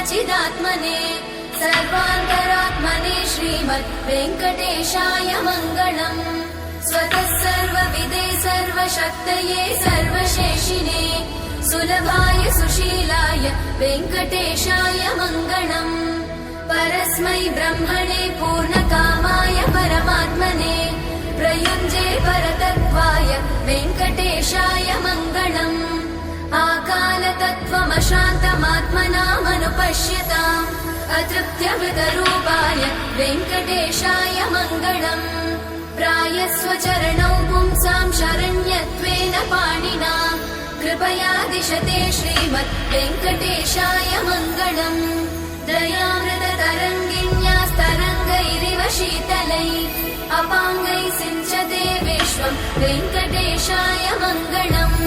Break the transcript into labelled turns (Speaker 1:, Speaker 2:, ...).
Speaker 1: सच्चिदात्मने सर्वान्तरात्मने श्रीमद् वेङ्कटेशाय मङ्गलम्। स्वतः सर्वविदे सर्वशक्तये सर्वशेषिने सुलभाय सुशीलाय वेङ्कटेशाय मङ्गलम्। परस्मै ब्रह्मणे पूर्णकामाय परमात्मने प्रयुञ्जे परतत्त्वाय वेङ्कटेशाय मङ्गलम्। आकालतत्त्वमशान्तमात्मनामनुपश्यताम् अतृप्त्यमृतरूपाय वेङ्कटेशाय मङ्गलम्। प्रायस्वचरणौ पुंसां शरण्यत्वेन पाणिना कृपया दिशते श्रीमद् वेङ्कटेशाय मङ्गलम्। दयामृततरङ्गिण्यास्तरङ्गैरिव शीतलैः अपाङ्गैः सिञ्चते विश्वम् वेङ्कटेशाय मङ्गलम्।